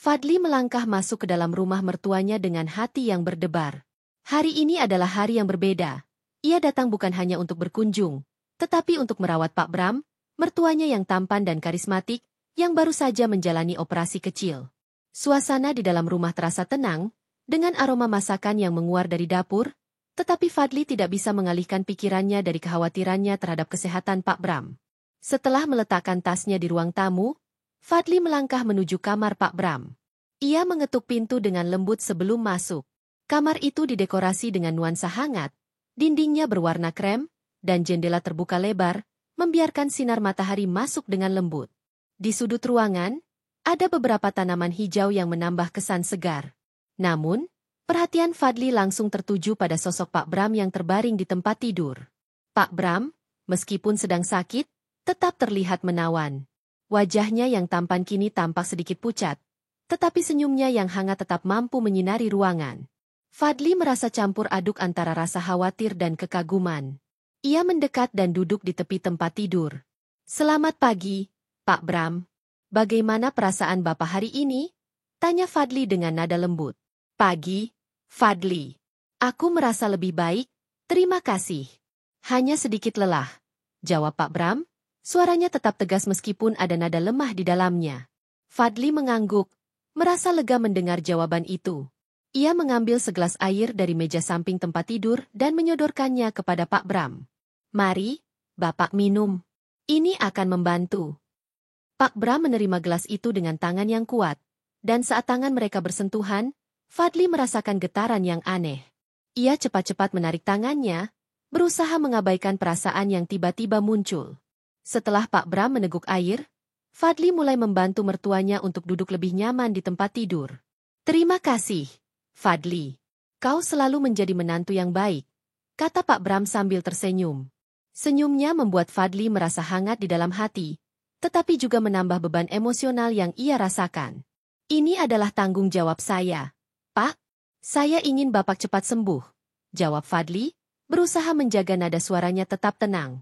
Fadli melangkah masuk ke dalam rumah mertuanya dengan hati yang berdebar. Hari ini adalah hari yang berbeda. Ia datang bukan hanya untuk berkunjung, tetapi untuk merawat Pak Bram, mertuanya yang tampan dan karismatik, yang baru saja menjalani operasi kecil. Suasana di dalam rumah terasa tenang, dengan aroma masakan yang menguar dari dapur, tetapi Fadli tidak bisa mengalihkan pikirannya dari kekhawatirannya terhadap kesehatan Pak Bram. Setelah meletakkan tasnya di ruang tamu, Fadli melangkah menuju kamar Pak Bram. Ia mengetuk pintu dengan lembut sebelum masuk. Kamar itu didekorasi dengan nuansa hangat, dindingnya berwarna krem, dan jendela terbuka lebar, membiarkan sinar matahari masuk dengan lembut. Di sudut ruangan, ada beberapa tanaman hijau yang menambah kesan segar. Namun, perhatian Fadli langsung tertuju pada sosok Pak Bram yang terbaring di tempat tidur. Pak Bram, meskipun sedang sakit, tetap terlihat menawan. Wajahnya yang tampan kini tampak sedikit pucat, tetapi senyumnya yang hangat tetap mampu menyinari ruangan. Fadli merasa campur aduk antara rasa khawatir dan kekaguman. Ia mendekat dan duduk di tepi tempat tidur. "Selamat pagi, Pak Bram. Bagaimana perasaan Bapak hari ini?" tanya Fadli dengan nada lembut. "Pagi, Fadli. Aku merasa lebih baik, terima kasih. Hanya sedikit lelah," jawab Pak Bram. Suaranya tetap tegas meskipun ada nada lemah di dalamnya. Fadli mengangguk, merasa lega mendengar jawaban itu. Ia mengambil segelas air dari meja samping tempat tidur dan menyodorkannya kepada Pak Bram. "Mari, Bapak minum. Ini akan membantu." Pak Bram menerima gelas itu dengan tangan yang kuat, dan saat tangan mereka bersentuhan, Fadli merasakan getaran yang aneh. Ia cepat-cepat menarik tangannya, berusaha mengabaikan perasaan yang tiba-tiba muncul. Setelah Pak Bram meneguk air, Fadli mulai membantu mertuanya untuk duduk lebih nyaman di tempat tidur. "Terima kasih, Fadli. Kau selalu menjadi menantu yang baik," kata Pak Bram sambil tersenyum. Senyumnya membuat Fadli merasa hangat di dalam hati, tetapi juga menambah beban emosional yang ia rasakan. "Ini adalah tanggung jawab saya, Pak. Saya ingin Bapak cepat sembuh," jawab Fadli, berusaha menjaga nada suaranya tetap tenang.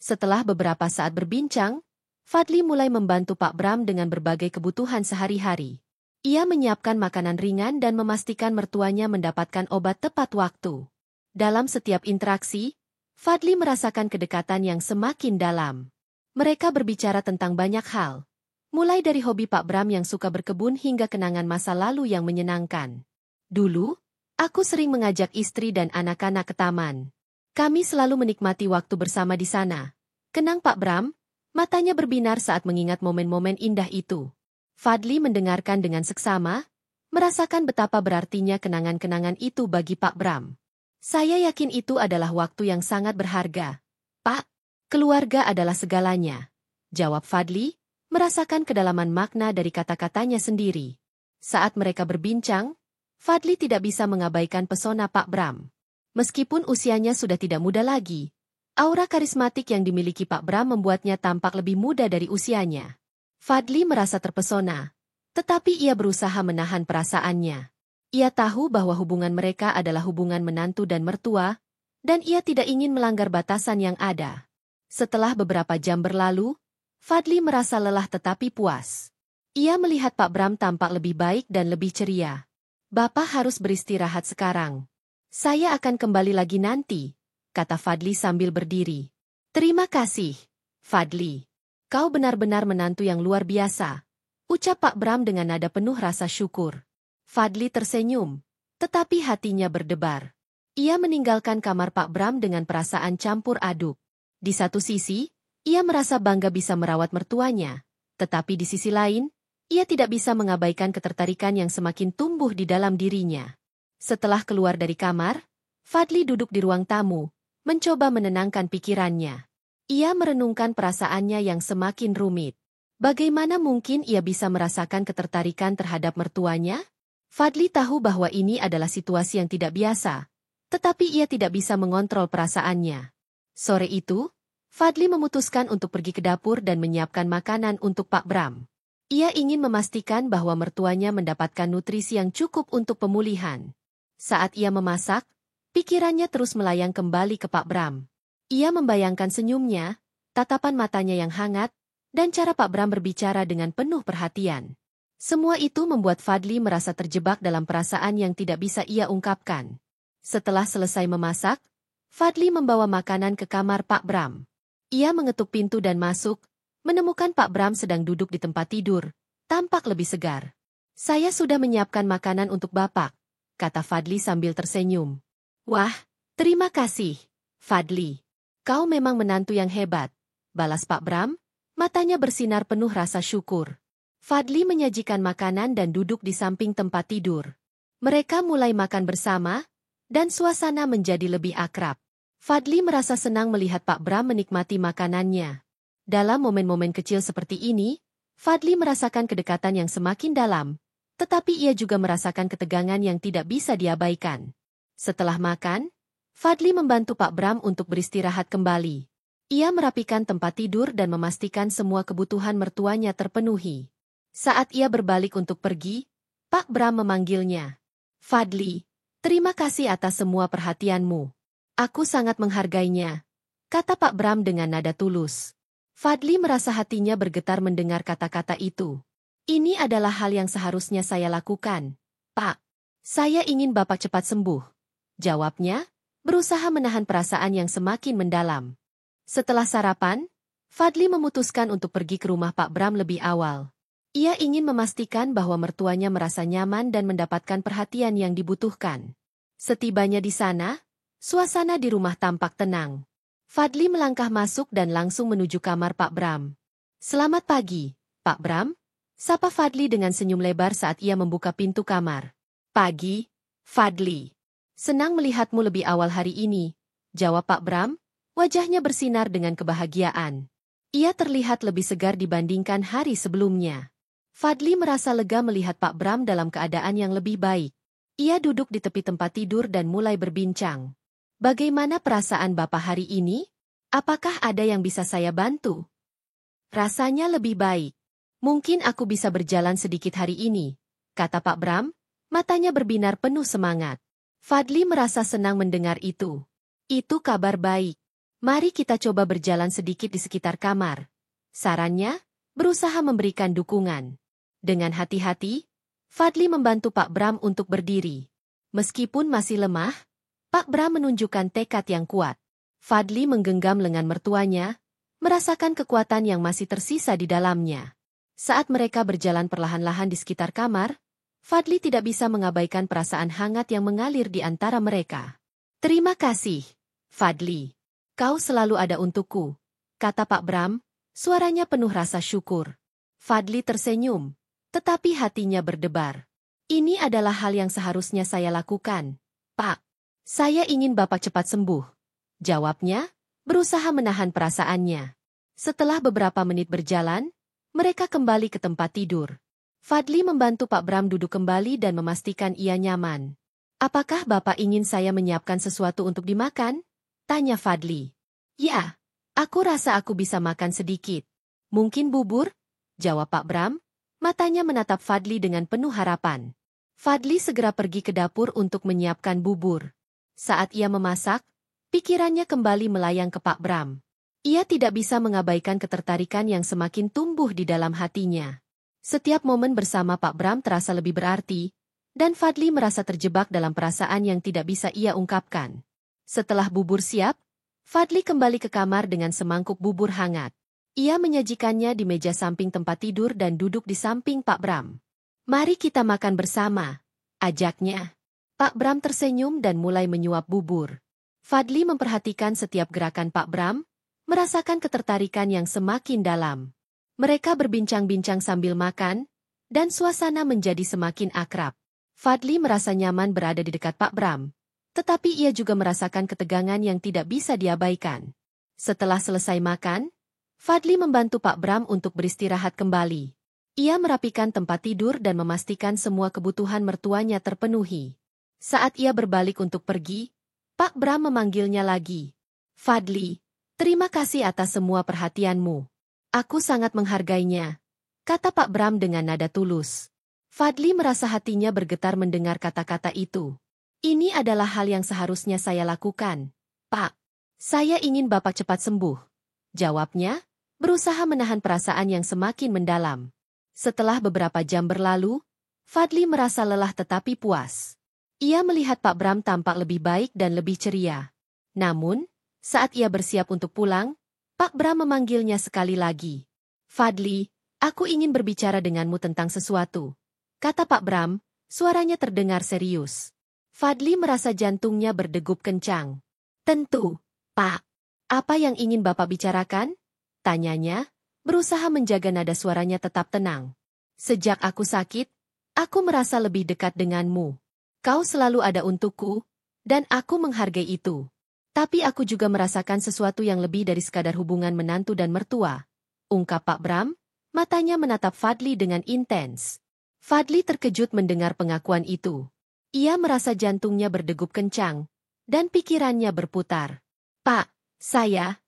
Setelah beberapa saat berbincang, Fadli mulai membantu Pak Bram dengan berbagai kebutuhan sehari-hari. Ia menyiapkan makanan ringan dan memastikan mertuanya mendapatkan obat tepat waktu. Dalam setiap interaksi, Fadli merasakan kedekatan yang semakin dalam. Mereka berbicara tentang banyak hal, mulai dari hobi Pak Bram yang suka berkebun hingga kenangan masa lalu yang menyenangkan. "Dulu, aku sering mengajak istri dan anak-anak ke taman. Kami selalu menikmati waktu bersama di sana," kenang Pak Bram, matanya berbinar saat mengingat momen-momen indah itu. Fadli mendengarkan dengan seksama, merasakan betapa berartinya kenangan-kenangan itu bagi Pak Bram. "Saya yakin itu adalah waktu yang sangat berharga, Pak. Keluarga adalah segalanya," jawab Fadli, merasakan kedalaman makna dari kata-katanya sendiri. Saat mereka berbincang, Fadli tidak bisa mengabaikan pesona Pak Bram. Meskipun usianya sudah tidak muda lagi, aura karismatik yang dimiliki Pak Bram membuatnya tampak lebih muda dari usianya. Fadli merasa terpesona, tetapi ia berusaha menahan perasaannya. Ia tahu bahwa hubungan mereka adalah hubungan menantu dan mertua, dan ia tidak ingin melanggar batasan yang ada. Setelah beberapa jam berlalu, Fadli merasa lelah tetapi puas. Ia melihat Pak Bram tampak lebih baik dan lebih ceria. "Bapak harus beristirahat sekarang. Saya akan kembali lagi nanti," kata Fadli sambil berdiri. "Terima kasih, Fadli. Kau benar-benar menantu yang luar biasa," ucap Pak Bram dengan nada penuh rasa syukur. Fadli tersenyum, tetapi hatinya berdebar. Ia meninggalkan kamar Pak Bram dengan perasaan campur aduk. Di satu sisi, ia merasa bangga bisa merawat mertuanya, tetapi di sisi lain, ia tidak bisa mengabaikan ketertarikan yang semakin tumbuh di dalam dirinya. Setelah keluar dari kamar, Fadli duduk di ruang tamu, mencoba menenangkan pikirannya. Ia merenungkan perasaannya yang semakin rumit. Bagaimana mungkin ia bisa merasakan ketertarikan terhadap mertuanya? Fadli tahu bahwa ini adalah situasi yang tidak biasa, tetapi ia tidak bisa mengontrol perasaannya. Sore itu, Fadli memutuskan untuk pergi ke dapur dan menyiapkan makanan untuk Pak Bram. Ia ingin memastikan bahwa mertuanya mendapatkan nutrisi yang cukup untuk pemulihan. Saat ia memasak, pikirannya terus melayang kembali ke Pak Bram. Ia membayangkan senyumnya, tatapan matanya yang hangat, dan cara Pak Bram berbicara dengan penuh perhatian. Semua itu membuat Fadli merasa terjebak dalam perasaan yang tidak bisa ia ungkapkan. Setelah selesai memasak, Fadli membawa makanan ke kamar Pak Bram. Ia mengetuk pintu dan masuk, menemukan Pak Bram sedang duduk di tempat tidur, tampak lebih segar. "Saya sudah menyiapkan makanan untuk Bapak," kata Fadli sambil tersenyum. "Wah, terima kasih, Fadli. Kau memang menantu yang hebat," balas Pak Bram, matanya bersinar penuh rasa syukur. Fadli menyajikan makanan dan duduk di samping tempat tidur. Mereka mulai makan bersama, dan suasana menjadi lebih akrab. Fadli merasa senang melihat Pak Bram menikmati makanannya. Dalam momen-momen kecil seperti ini, Fadli merasakan kedekatan yang semakin dalam, tetapi ia juga merasakan ketegangan yang tidak bisa diabaikan. Setelah makan, Fadli membantu Pak Bram untuk beristirahat kembali. Ia merapikan tempat tidur dan memastikan semua kebutuhan mertuanya terpenuhi. Saat ia berbalik untuk pergi, Pak Bram memanggilnya. "Fadli, terima kasih atas semua perhatianmu. Aku sangat menghargainya," kata Pak Bram dengan nada tulus. Fadli merasa hatinya bergetar mendengar kata-kata itu. "Ini adalah hal yang seharusnya saya lakukan, Pak. Saya ingin Bapak cepat sembuh," jawabnya, berusaha menahan perasaan yang semakin mendalam. Setelah sarapan, Fadli memutuskan untuk pergi ke rumah Pak Bram lebih awal. Ia ingin memastikan bahwa mertuanya merasa nyaman dan mendapatkan perhatian yang dibutuhkan. Setibanya di sana, suasana di rumah tampak tenang. Fadli melangkah masuk dan langsung menuju kamar Pak Bram. "Selamat pagi, Pak Bram," sapa Fadli dengan senyum lebar saat ia membuka pintu kamar. "Pagi, Fadli. Senang melihatmu lebih awal hari ini," jawab Pak Bram, wajahnya bersinar dengan kebahagiaan. Ia terlihat lebih segar dibandingkan hari sebelumnya. Fadli merasa lega melihat Pak Bram dalam keadaan yang lebih baik. Ia duduk di tepi tempat tidur dan mulai berbincang. "Bagaimana perasaan Bapak hari ini? Apakah ada yang bisa saya bantu?" "Rasanya lebih baik. Mungkin aku bisa berjalan sedikit hari ini," kata Pak Bram, matanya berbinar penuh semangat. Fadli merasa senang mendengar itu. "Itu kabar baik. Mari kita coba berjalan sedikit di sekitar kamar," sarannya, berusaha memberikan dukungan. Dengan hati-hati, Fadli membantu Pak Bram untuk berdiri. Meskipun masih lemah, Pak Bram menunjukkan tekad yang kuat. Fadli menggenggam lengan mertuanya, merasakan kekuatan yang masih tersisa di dalamnya. Saat mereka berjalan perlahan-lahan di sekitar kamar, Fadli tidak bisa mengabaikan perasaan hangat yang mengalir di antara mereka. "Terima kasih, Fadli. Kau selalu ada untukku," kata Pak Bram, suaranya penuh rasa syukur. Fadli tersenyum, tetapi hatinya berdebar. "Ini adalah hal yang seharusnya saya lakukan, Pak. Saya ingin Bapak cepat sembuh," jawabnya, berusaha menahan perasaannya. Setelah beberapa menit berjalan, mereka kembali ke tempat tidur. Fadli membantu Pak Bram duduk kembali dan memastikan ia nyaman. "Apakah Bapak ingin saya menyiapkan sesuatu untuk dimakan?" tanya Fadli. "Ya, aku rasa aku bisa makan sedikit. Mungkin bubur?" jawab Pak Bram, matanya menatap Fadli dengan penuh harapan. Fadli segera pergi ke dapur untuk menyiapkan bubur. Saat ia memasak, pikirannya kembali melayang ke Pak Bram. Ia tidak bisa mengabaikan ketertarikan yang semakin tumbuh di dalam hatinya. Setiap momen bersama Pak Bram terasa lebih berarti, dan Fadli merasa terjebak dalam perasaan yang tidak bisa ia ungkapkan. Setelah bubur siap, Fadli kembali ke kamar dengan semangkuk bubur hangat. Ia menyajikannya di meja samping tempat tidur dan duduk di samping Pak Bram. "Mari kita makan bersama," ajaknya. Pak Bram tersenyum dan mulai menyuap bubur. Fadli memperhatikan setiap gerakan Pak Bram, merasakan ketertarikan yang semakin dalam. Mereka berbincang-bincang sambil makan, dan suasana menjadi semakin akrab. Fadli merasa nyaman berada di dekat Pak Bram, tetapi ia juga merasakan ketegangan yang tidak bisa diabaikan. Setelah selesai makan, Fadli membantu Pak Bram untuk beristirahat kembali. Ia merapikan tempat tidur dan memastikan semua kebutuhan mertuanya terpenuhi. Saat ia berbalik untuk pergi, Pak Bram memanggilnya lagi. "Fadli, terima kasih atas semua perhatianmu. Aku sangat menghargainya," kata Pak Bram dengan nada tulus. Fadli merasa hatinya bergetar mendengar kata-kata itu. "Ini adalah hal yang seharusnya saya lakukan, Pak. Saya ingin Bapak cepat sembuh," jawabnya, berusaha menahan perasaan yang semakin mendalam. Setelah beberapa jam berlalu, Fadli merasa lelah tetapi puas. Ia melihat Pak Bram tampak lebih baik dan lebih ceria. Namun, saat ia bersiap untuk pulang, Pak Bram memanggilnya sekali lagi. "Fadli, aku ingin berbicara denganmu tentang sesuatu," kata Pak Bram, suaranya terdengar serius. Fadli merasa jantungnya berdegup kencang. "Tentu, Pak. Apa yang ingin Bapak bicarakan?" tanyanya, berusaha menjaga nada suaranya tetap tenang. "Sejak aku sakit, aku merasa lebih dekat denganmu. Kau selalu ada untukku, dan aku menghargai itu. Tapi aku juga merasakan sesuatu yang lebih dari sekadar hubungan menantu dan mertua," ungkap Pak Bram, matanya menatap Fadli dengan intens. Fadli terkejut mendengar pengakuan itu. Ia merasa jantungnya berdegup kencang, dan pikirannya berputar. "Pak, saya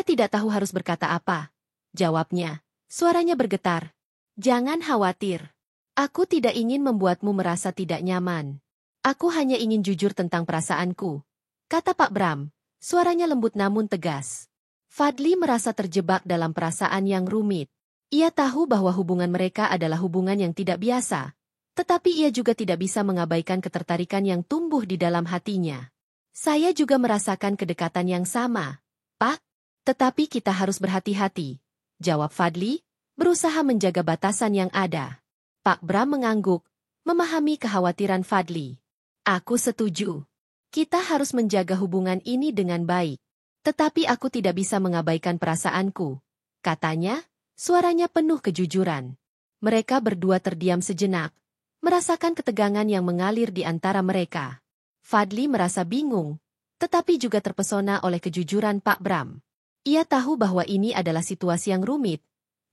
tidak tahu harus berkata apa," jawabnya. Suaranya bergetar. "Jangan khawatir. Aku tidak ingin membuatmu merasa tidak nyaman. Aku hanya ingin jujur tentang perasaanku," kata Pak Bram. Suaranya lembut namun tegas. Fadli merasa terjebak dalam perasaan yang rumit. Ia tahu bahwa hubungan mereka adalah hubungan yang tidak biasa. Tetapi ia juga tidak bisa mengabaikan ketertarikan yang tumbuh di dalam hatinya. "Saya juga merasakan kedekatan yang sama, Pak. Tetapi kita harus berhati-hati," jawab Fadli, berusaha menjaga batasan yang ada. Pak Bram mengangguk, memahami kekhawatiran Fadli. "Aku setuju. Kita harus menjaga hubungan ini dengan baik. Tetapi aku tidak bisa mengabaikan perasaanku," katanya, suaranya penuh kejujuran. Mereka berdua terdiam sejenak, merasakan ketegangan yang mengalir di antara mereka. Fadli merasa bingung, tetapi juga terpesona oleh kejujuran Pak Bram. Ia tahu bahwa ini adalah situasi yang rumit,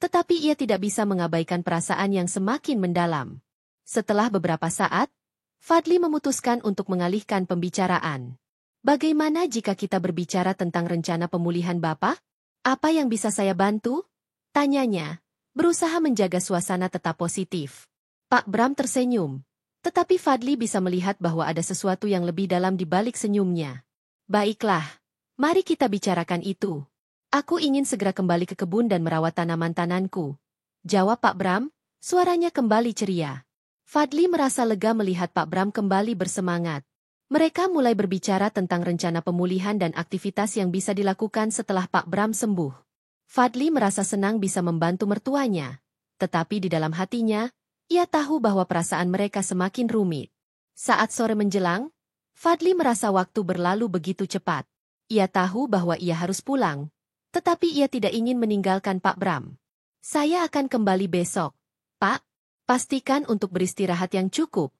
tetapi ia tidak bisa mengabaikan perasaan yang semakin mendalam. Setelah beberapa saat, Fadli memutuskan untuk mengalihkan pembicaraan. "Bagaimana jika kita berbicara tentang rencana pemulihan Bapak? Apa yang bisa saya bantu?" tanyanya, berusaha menjaga suasana tetap positif. Pak Bram tersenyum, tetapi Fadli bisa melihat bahwa ada sesuatu yang lebih dalam di balik senyumnya. "Baiklah, mari kita bicarakan itu. Aku ingin segera kembali ke kebun dan merawat tanaman-tananku," jawab Pak Bram, suaranya kembali ceria. Fadli merasa lega melihat Pak Bram kembali bersemangat. Mereka mulai berbicara tentang rencana pemulihan dan aktivitas yang bisa dilakukan setelah Pak Bram sembuh. Fadli merasa senang bisa membantu mertuanya, tetapi di dalam hatinya, ia tahu bahwa perasaan mereka semakin rumit. Saat sore menjelang, Fadli merasa waktu berlalu begitu cepat. Ia tahu bahwa ia harus pulang, tetapi ia tidak ingin meninggalkan Pak Bram. "Saya akan kembali besok, Pak. Pastikan untuk beristirahat yang cukup,"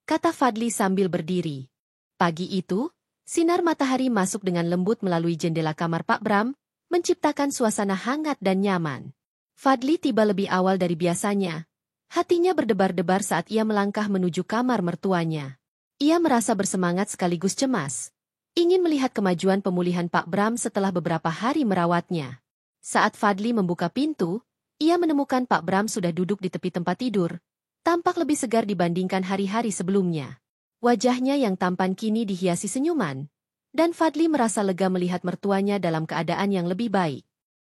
kata Fadli sambil berdiri. Pagi itu, sinar matahari masuk dengan lembut melalui jendela kamar Pak Bram, menciptakan suasana hangat dan nyaman. Fadli tiba lebih awal dari biasanya. Hatinya berdebar-debar saat ia melangkah menuju kamar mertuanya. Ia merasa bersemangat sekaligus cemas. Ingin melihat kemajuan pemulihan Pak Bram setelah beberapa hari merawatnya. Saat Fadli membuka pintu, ia menemukan Pak Bram sudah duduk di tepi tempat tidur. Tampak lebih segar dibandingkan hari-hari sebelumnya. Wajahnya yang tampan kini dihiasi senyuman. Dan Fadli merasa lega melihat mertuanya dalam keadaan yang lebih baik.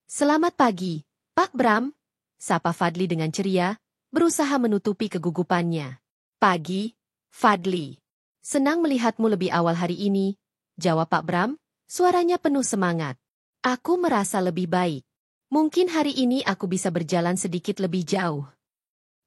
"Selamat pagi, Pak Bram," sapa Fadli dengan ceria, berusaha menutupi kegugupannya. "Pagi, Fadli. Senang melihatmu lebih awal hari ini," jawab Pak Bram, suaranya penuh semangat. "Aku merasa lebih baik. Mungkin hari ini aku bisa berjalan sedikit lebih jauh."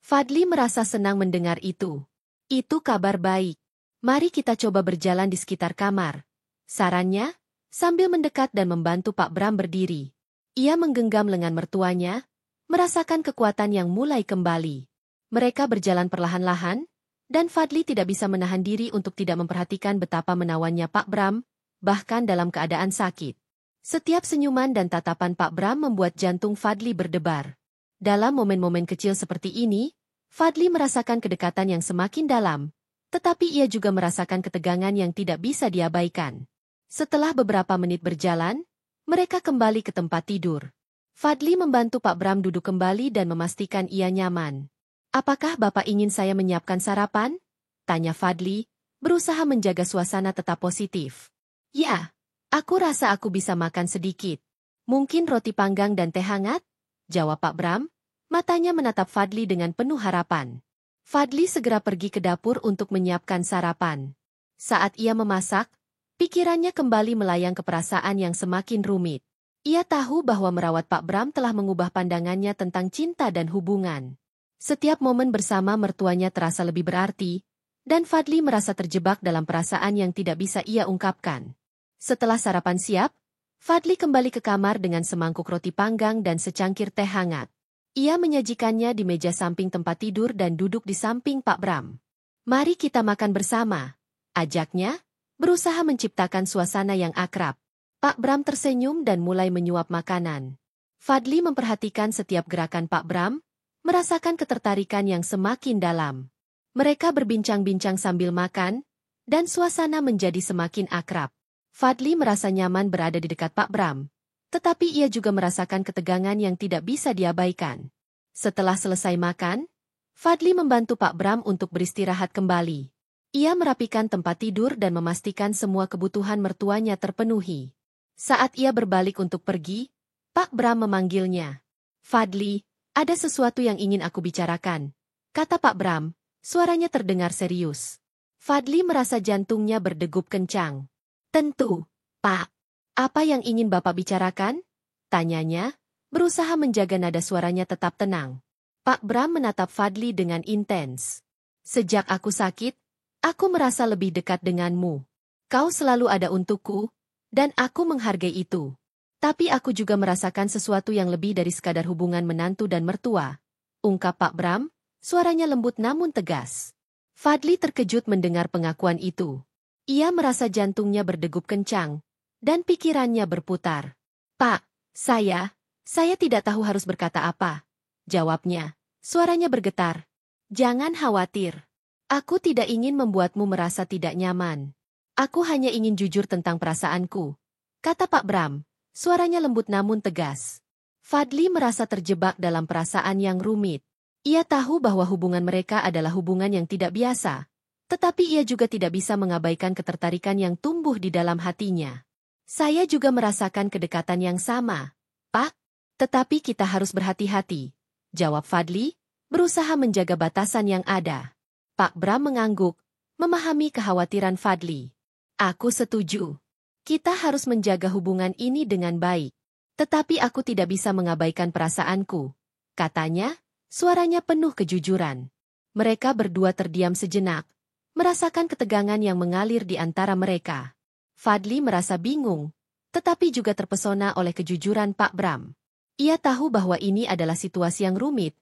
Fadli merasa senang mendengar itu. "Itu kabar baik. Mari kita coba berjalan di sekitar kamar," sarannya, sambil mendekat dan membantu Pak Bram berdiri. Ia menggenggam lengan mertuanya, merasakan kekuatan yang mulai kembali. Mereka berjalan perlahan-lahan, dan Fadli tidak bisa menahan diri untuk tidak memperhatikan betapa menawannya Pak Bram, bahkan dalam keadaan sakit. Setiap senyuman dan tatapan Pak Bram membuat jantung Fadli berdebar. Dalam momen-momen kecil seperti ini, Fadli merasakan kedekatan yang semakin dalam, tetapi ia juga merasakan ketegangan yang tidak bisa diabaikan. Setelah beberapa menit berjalan, mereka kembali ke tempat tidur. Fadli membantu Pak Bram duduk kembali dan memastikan ia nyaman. "Apakah Bapak ingin saya menyiapkan sarapan?" tanya Fadli, berusaha menjaga suasana tetap positif. "Ya, aku rasa aku bisa makan sedikit. Mungkin roti panggang dan teh hangat?" jawab Pak Bram, Matanya menatap Fadli dengan penuh harapan. Fadli segera pergi ke dapur untuk menyiapkan sarapan. Saat ia memasak, pikirannya kembali melayang ke perasaan yang semakin rumit. Ia tahu bahwa merawat Pak Bram telah mengubah pandangannya tentang cinta dan hubungan. Setiap momen bersama mertuanya terasa lebih berarti, dan Fadli merasa terjebak dalam perasaan yang tidak bisa ia ungkapkan. Setelah sarapan siap, Fadli kembali ke kamar dengan semangkuk roti panggang dan secangkir teh hangat. Ia menyajikannya di meja samping tempat tidur dan duduk di samping Pak Bram. "Mari kita makan bersama," ajaknya, berusaha menciptakan suasana yang akrab. Pak Bram tersenyum dan mulai menyuap makanan. Fadli memperhatikan setiap gerakan Pak Bram, merasakan ketertarikan yang semakin dalam. Mereka berbincang-bincang sambil makan, dan suasana menjadi semakin akrab. Fadli merasa nyaman berada di dekat Pak Bram, tetapi ia juga merasakan ketegangan yang tidak bisa diabaikan. Setelah selesai makan, Fadli membantu Pak Bram untuk beristirahat kembali. Ia merapikan tempat tidur dan memastikan semua kebutuhan mertuanya terpenuhi. Saat ia berbalik untuk pergi, Pak Bram memanggilnya. "Fadli, ada sesuatu yang ingin aku bicarakan," kata Pak Bram, suaranya terdengar serius. Fadli merasa jantungnya berdegup kencang. "Tentu, Pak. Apa yang ingin Bapak bicarakan?" tanyanya, berusaha menjaga nada suaranya tetap tenang. Pak Bram menatap Fadli dengan intens. "Sejak aku sakit, aku merasa lebih dekat denganmu. Kau selalu ada untukku, dan aku menghargai itu. Tapi aku juga merasakan sesuatu yang lebih dari sekadar hubungan menantu dan mertua," ungkap Pak Bram, suaranya lembut namun tegas. Fadli terkejut mendengar pengakuan itu. Ia merasa jantungnya berdegup kencang, dan pikirannya berputar. "Pak, saya tidak tahu harus berkata apa," jawabnya, suaranya bergetar. "Jangan khawatir. Aku tidak ingin membuatmu merasa tidak nyaman. Aku hanya ingin jujur tentang perasaanku," kata Pak Bram, suaranya lembut namun tegas. Fadli merasa terjebak dalam perasaan yang rumit. Ia tahu bahwa hubungan mereka adalah hubungan yang tidak biasa, tetapi ia juga tidak bisa mengabaikan ketertarikan yang tumbuh di dalam hatinya. "Saya juga merasakan kedekatan yang sama, Pak. Tetapi kita harus berhati-hati," jawab Fadli, berusaha menjaga batasan yang ada. Pak Bram mengangguk, memahami kekhawatiran Fadli. "Aku setuju. Kita harus menjaga hubungan ini dengan baik. Tetapi aku tidak bisa mengabaikan perasaanku," katanya, suaranya penuh kejujuran. Mereka berdua terdiam sejenak, merasakan ketegangan yang mengalir di antara mereka. Fadli merasa bingung, tetapi juga terpesona oleh kejujuran Pak Bram. Ia tahu bahwa ini adalah situasi yang rumit,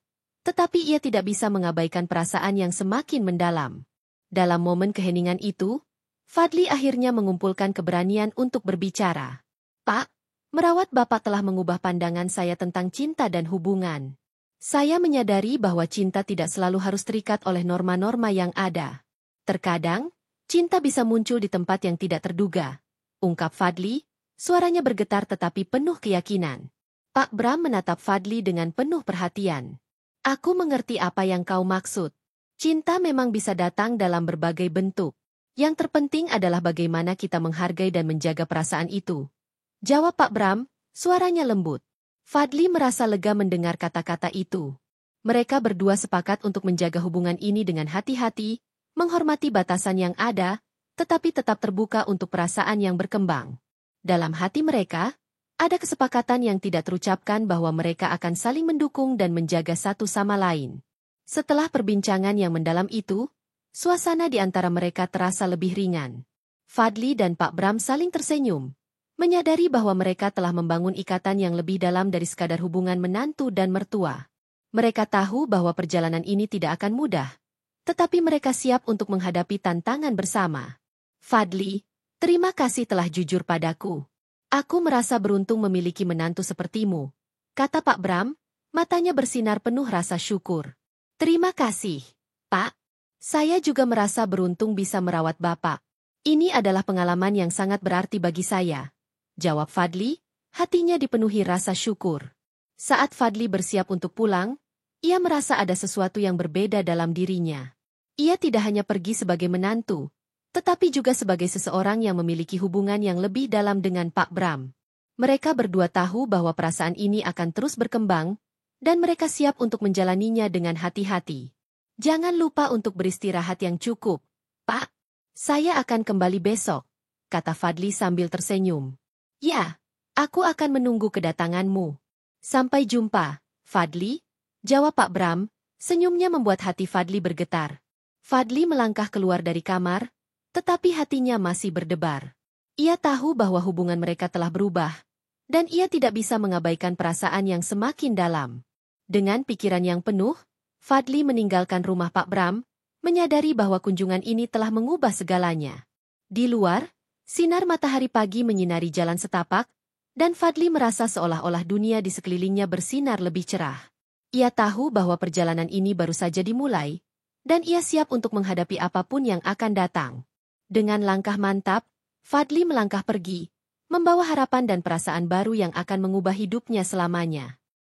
tetapi ia tidak bisa mengabaikan perasaan yang semakin mendalam. Dalam momen keheningan itu, Fadli akhirnya mengumpulkan keberanian untuk berbicara. "Pak, merawat Bapak telah mengubah pandangan saya tentang cinta dan hubungan. Saya menyadari bahwa cinta tidak selalu harus terikat oleh norma-norma yang ada. Terkadang, cinta bisa muncul di tempat yang tidak terduga," ungkap Fadli, suaranya bergetar tetapi penuh keyakinan. Pak Bram menatap Fadli dengan penuh perhatian. "Aku mengerti apa yang kau maksud. Cinta memang bisa datang dalam berbagai bentuk. Yang terpenting adalah bagaimana kita menghargai dan menjaga perasaan itu," jawab Pak Bram, suaranya lembut. Fadli merasa lega mendengar kata-kata itu. Mereka berdua sepakat untuk menjaga hubungan ini dengan hati-hati, menghormati batasan yang ada, tetapi tetap terbuka untuk perasaan yang berkembang. Dalam hati mereka, ada kesepakatan yang tidak terucapkan bahwa mereka akan saling mendukung dan menjaga satu sama lain. Setelah perbincangan yang mendalam itu, suasana di antara mereka terasa lebih ringan. Fadli dan Pak Bram saling tersenyum, menyadari bahwa mereka telah membangun ikatan yang lebih dalam dari sekadar hubungan menantu dan mertua. Mereka tahu bahwa perjalanan ini tidak akan mudah, tetapi mereka siap untuk menghadapi tantangan bersama. "Fadli, terima kasih telah jujur padaku. Aku merasa beruntung memiliki menantu sepertimu," kata Pak Bram, matanya bersinar penuh rasa syukur. "Terima kasih, Pak. Saya juga merasa beruntung bisa merawat Bapak. Ini adalah pengalaman yang sangat berarti bagi saya," jawab Fadli, hatinya dipenuhi rasa syukur. Saat Fadli bersiap untuk pulang, ia merasa ada sesuatu yang berbeda dalam dirinya. Ia tidak hanya pergi sebagai menantu, tetapi juga sebagai seseorang yang memiliki hubungan yang lebih dalam dengan Pak Bram. Mereka berdua tahu bahwa perasaan ini akan terus berkembang, dan mereka siap untuk menjalaninya dengan hati-hati. Jangan lupa untuk beristirahat yang cukup, Pak. Saya akan kembali besok, kata Fadli sambil tersenyum. Ya, aku akan menunggu kedatanganmu. Sampai jumpa, Fadli, jawab Pak Bram. Senyumnya membuat hati Fadli bergetar. Fadli melangkah keluar dari kamar, tetapi hatinya masih berdebar. Ia tahu bahwa hubungan mereka telah berubah, dan ia tidak bisa mengabaikan perasaan yang semakin dalam. Dengan pikiran yang penuh, Fadli meninggalkan rumah Pak Bram, menyadari bahwa kunjungan ini telah mengubah segalanya. Di luar, sinar matahari pagi menyinari jalan setapak, dan Fadli merasa seolah-olah dunia di sekelilingnya bersinar lebih cerah. Ia tahu bahwa perjalanan ini baru saja dimulai, dan ia siap untuk menghadapi apapun yang akan datang. Dengan langkah mantap, Fadli melangkah pergi, membawa harapan dan perasaan baru yang akan mengubah hidupnya selamanya.